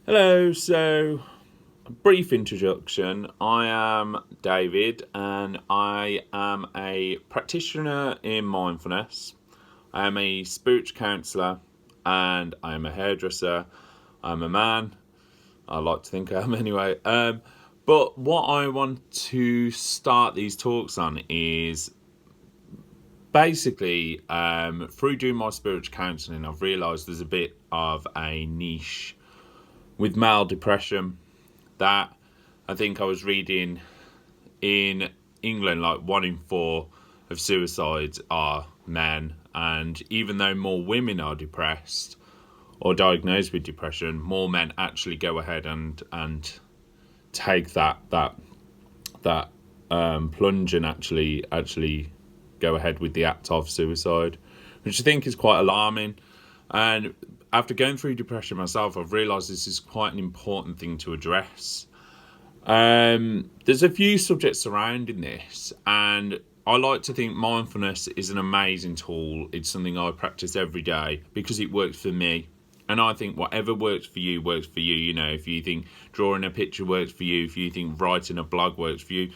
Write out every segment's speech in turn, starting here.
Hello, so a brief introduction. I am David and I am a practitioner in mindfulness. I am a spiritual counsellor and I am a hairdresser. I'm a man. I like to think I am anyway. But what I want to start these talks on is basically through doing my spiritual counselling, I've realised there's a bit of a niche with male depression that I think I was reading in England, like 1 in 4 of suicides are men. And even though more women are depressed or diagnosed with depression, more men actually go ahead and take that plunge and actually go ahead with the act of suicide, which I think is quite alarming. And after going through depression myself, I've realised this is quite an important thing to address. There's a few subjects surrounding this, and I like to think mindfulness is an amazing tool. It's something I practice every day because it works for me. And I think whatever works for you works for you. You know, if you think drawing a picture works for you, if you think writing a blog works for you,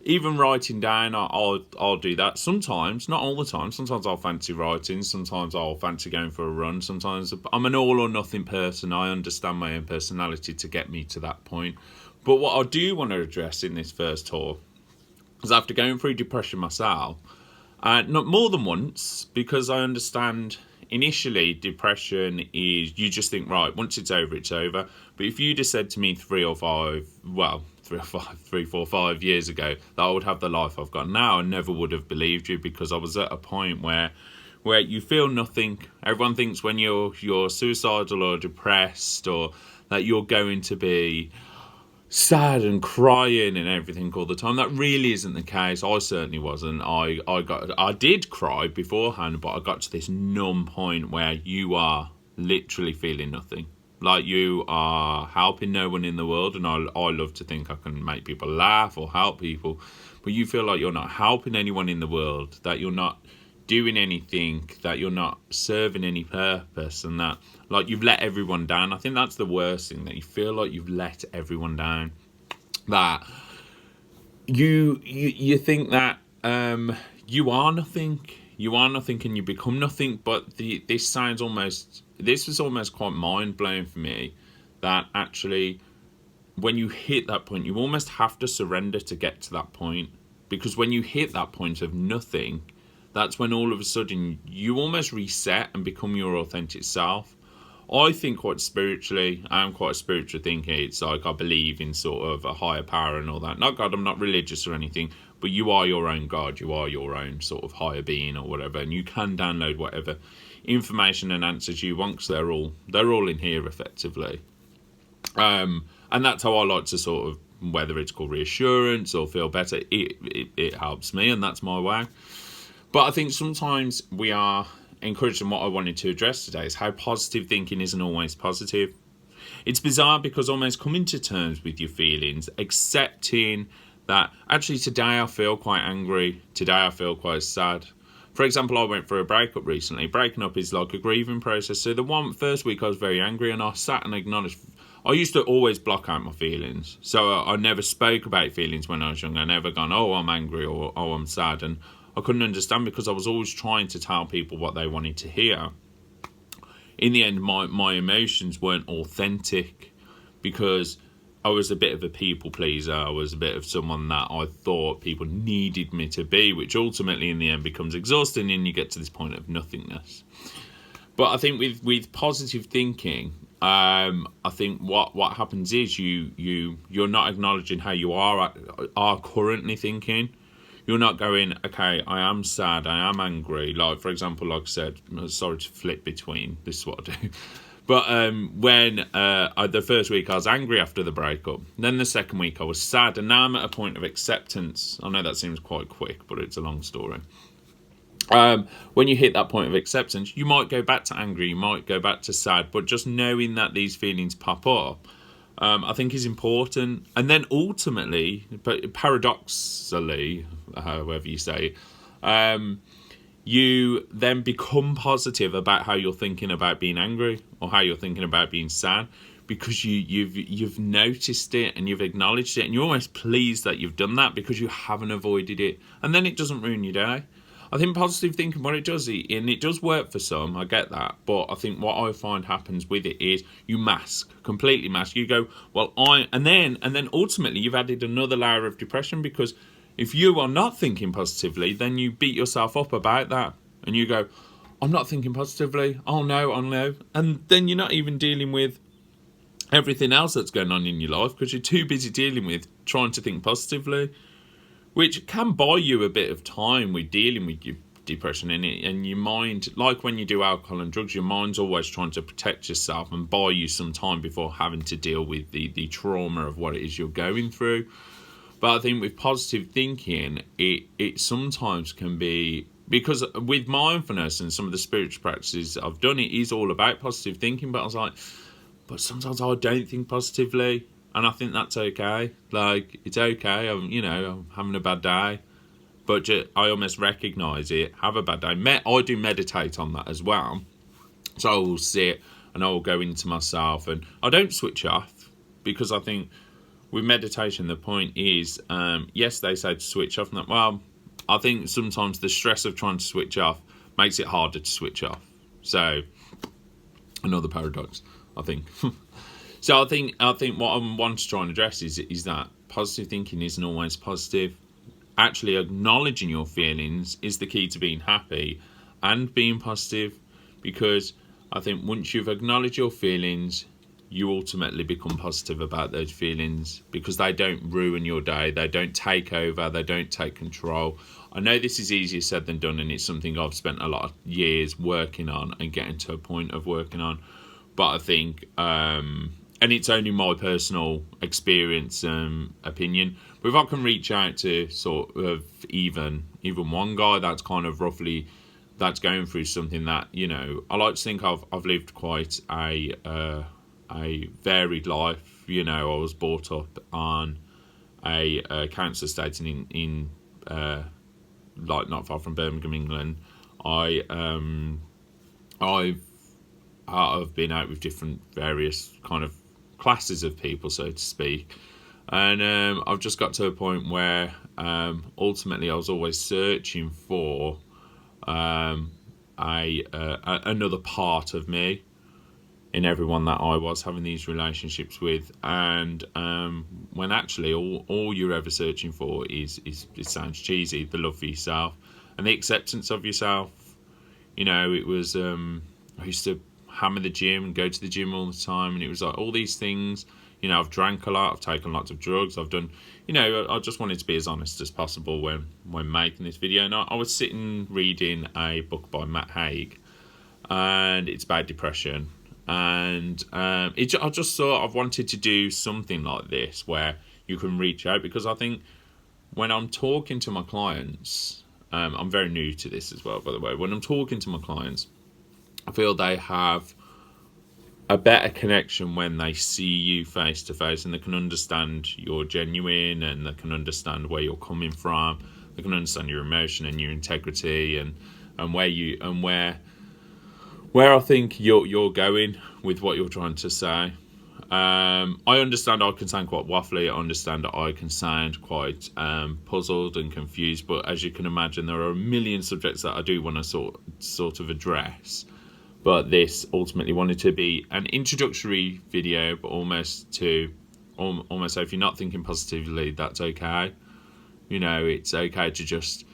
even writing down, I'll do that sometimes, not all the time. Sometimes I'll fancy writing, sometimes I'll fancy going for a run. Sometimes I'm an all or nothing person. I understand my own personality to get me to that point. But what I do want to address in this first talk is after going through depression myself, not more than once, because I understand initially depression is you just think, right, once it's over, it's over. But if you just said to me 3 or 4 5 years ago that I would have the life I've got now, I never would have believed you, because I was at a point where you feel nothing. Everyone thinks when you're suicidal or depressed or that you're going to be sad and crying and everything all the time. That really isn't the case. I certainly wasn't. I did cry beforehand, but I got to this numb point where you are literally feeling nothing. Like you are helping no one in the world, and I love to think I can make people laugh or help people, but you feel like you're not helping anyone in the world, that you're not doing anything, that you're not serving any purpose, and that like you've let everyone down. I think that's the worst thing, that you feel like you've let everyone down, that you think that you are nothing, and you become nothing. But this was almost quite mind blowing for me, that actually when you hit that point you almost have to surrender to get to that point, because when you hit that point of nothing, that's when all of a sudden you almost reset and become your authentic self. I think quite spiritually. I am quite a spiritual thinker. It's like I believe in sort of a higher power and all that. Not God, I'm not religious or anything, but you are your own God. You are your own sort of higher being or whatever, and you can download whatever information and answers you want, because they're all in here effectively. And that's how I like to sort of, whether it's called reassurance or feel better, it helps me, and that's my way. But I think sometimes we are encouraged, and what I wanted to address today is how positive thinking isn't always positive. It's bizarre, because almost coming to terms with your feelings, accepting that actually today I feel quite angry, today I feel quite sad. For example, I went through a breakup recently. Breaking up is like a grieving process. So the first week I was very angry, and I sat and acknowledged. I used to always block out my feelings. So I never spoke about feelings when I was young. I never gone, oh, I'm angry, or oh, I'm sad. And I couldn't understand, because I was always trying to tell people what they wanted to hear. In the end, my emotions weren't authentic, because I was a bit of a people pleaser. I was a bit of someone that I thought people needed me to be, which ultimately in the end becomes exhausting, and you get to this point of nothingness. But I think with positive thinking, I think what happens is you're not acknowledging how you are currently thinking. You're not going, okay, I am sad, I am angry. Like, for example, like I said, sorry to flip between, this is what I do. But when the first week I was angry after the breakup, then the second week I was sad, and now I'm at a point of acceptance. I know that seems quite quick, but it's a long story. When you hit that point of acceptance, you might go back to angry, you might go back to sad, but just knowing that these feelings pop up, I think is important. And then ultimately, but paradoxically, however you say, you then become positive about how you're thinking about being angry or how you're thinking about being sad, because you've noticed it and you've acknowledged it, and you're almost pleased that you've done that because you haven't avoided it, and then it doesn't ruin your day. I think positive thinking, what it does, and it does work for some, I get that, but I think what I find happens with it is you completely mask. You go, well, and then ultimately you've added another layer of depression, because if you are not thinking positively, then you beat yourself up about that, and you go, I'm not thinking positively, oh no, and then you're not even dealing with everything else that's going on in your life because you're too busy dealing with trying to think positively, which can buy you a bit of time with dealing with your depression in it. And your mind, like when you do alcohol and drugs, your mind's always trying to protect yourself and buy you some time before having to deal with the trauma of what it is you're going through. But I think with positive thinking, it sometimes can be, because with mindfulness and some of the spiritual practices I've done, it is all about positive thinking, but I was like, but sometimes I don't think positively. And I think that's okay. Like, it's okay. I'm having a bad day. But I almost recognise it, have a bad day. I do meditate on that as well. So I will sit and I will go into myself. And I don't switch off, because I think with meditation, the point is, yes, they say to switch off. And well, I think sometimes the stress of trying to switch off makes it harder to switch off. So, another paradox, I think. So I think what I want to try and address is that positive thinking isn't always positive. Actually acknowledging your feelings is the key to being happy and being positive, because I think once you've acknowledged your feelings, you ultimately become positive about those feelings, because they don't ruin your day, they don't take over, they don't take control. I know this is easier said than done, and it's something I've spent a lot of years working on and getting to a point of working on. But I think, and it's only my personal experience, opinion, but if I can reach out to sort of even one guy that's kind of roughly, that's going through something that, I like to think I've lived quite a varied life. I was brought up on a council estate in like not far from Birmingham, England. I've been out with different various kind of classes of people, so to speak, and I've just got to a point where ultimately I was always searching for another part of me in everyone that I was having these relationships with, and when actually all you're ever searching for is, it sounds cheesy, the love for yourself and the acceptance of yourself. It was I used to hammer the gym and go to the gym all the time, and it was like all these things. I've drank a lot, I've taken lots of drugs, I've done, I just wanted to be as honest as possible when making this video. And I was sitting reading a book by Matt Haig, and it's about depression. And I just thought I've wanted to do something like this where you can reach out, because I think when I'm talking to my clients, I'm very new to this as well, by the way. When I'm talking to my clients, I feel they have a better connection when they see you face to face, and they can understand you're genuine, and they can understand where you're coming from. They can understand your emotion and your integrity, and where I think you're going with what you're trying to say. I understand I can sound quite waffly. I understand that I can sound quite puzzled and confused. But as you can imagine, there are a million subjects that I do want to sort of address. But this ultimately wanted to be an introductory video, but almost say, if you're not thinking positively, that's okay. It's okay to just,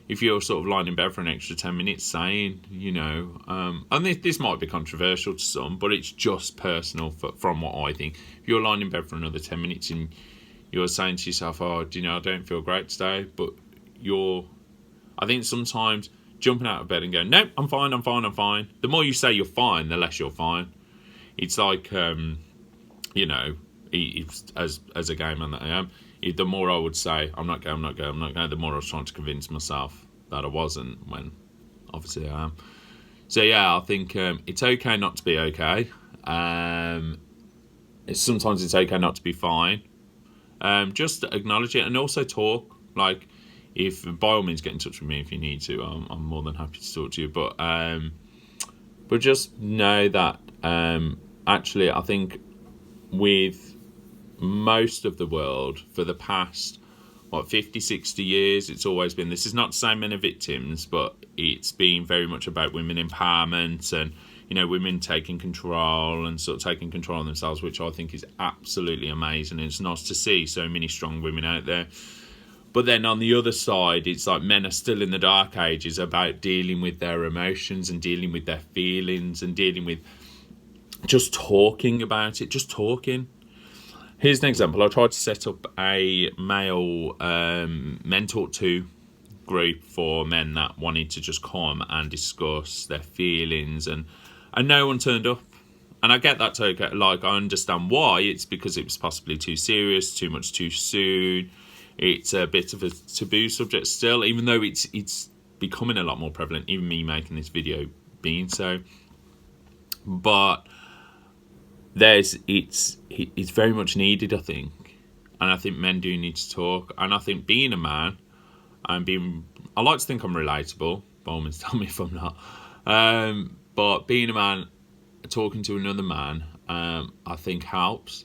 if you're sort of lying in bed for an extra 10 minutes saying, and this might be controversial to some, but it's just personal from what I think. If you're lying in bed for another 10 minutes and you're saying to yourself, I don't feel great today, but I think sometimes jumping out of bed and going, nope, I'm fine. The more you say you're fine, the less you're fine. It's like, as a gay man that I am, the more I would say, I'm not gay, the more I was trying to convince myself that I wasn't, when obviously I am. So yeah, I think it's okay not to be okay. Sometimes it's okay not to be fine. Just acknowledge it, and also talk. Like, if by all means get in touch with me if you need to. I'm more than happy to talk to you. But just know that actually, I think with most of the world for the past 50, 60 years, it's always been, this is not to say men are victims, but it's been very much about women empowerment and, women taking control and sort of taking control of themselves, which I think is absolutely amazing. And it's nice to see so many strong women out there. But then on the other side, it's like men are still in the dark ages about dealing with their emotions and dealing with their feelings and dealing with just talking about it, just talking. Here's an example. I tried to set up a male Men Talk 2 group for men that wanted to just come and discuss their feelings, and no one turned up. And I get that's okay. Like, I understand why. It's because it was possibly too serious, too much too soon. It's a bit of a taboo subject still, even though it's becoming a lot more prevalent, even me making this video being so. But it's very much needed, I think. And I think men do need to talk. And I think being a man, I like to think I'm relatable. Bowman's tell me if I'm not. But being a man, talking to another man, I think helps.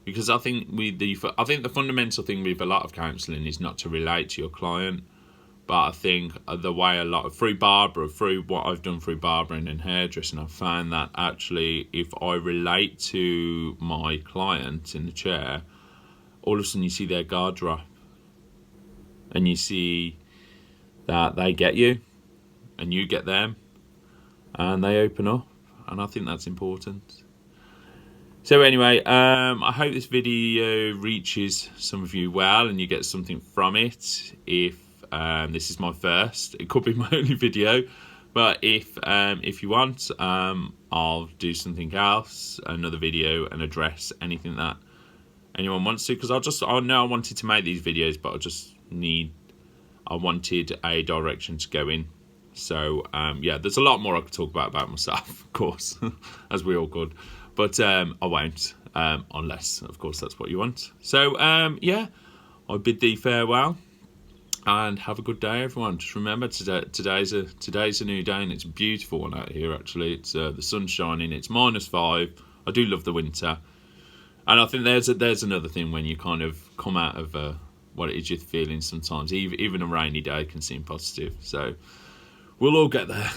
Because I think the fundamental thing with a lot of counselling is not to relate to your client. But I think the way through what I've done through barbering and hairdressing, I've found that actually if I relate to my client in the chair, all of a sudden you see their guard drop. And you see that they get you and you get them and they open up. And I think that's important. So anyway, I hope this video reaches some of you well and you get something from it. If this is my first, it could be my only video, but if you want, I'll do something else, another video, and address anything that anyone wants to. Because I know I wanted to make these videos, but I wanted a direction to go in. So yeah, there's a lot more I could talk about myself, of course, as we all could, but I won't, unless, of course, that's what you want. So yeah, I bid thee farewell. And have a good day, everyone. Just remember, today's a new day, and it's a beautiful one out here. Actually, it's the sun's shining. It's -5. I do love the winter, and I think there's another thing when you kind of come out of what it is you're feeling. Sometimes even a rainy day can seem positive. So we'll all get there.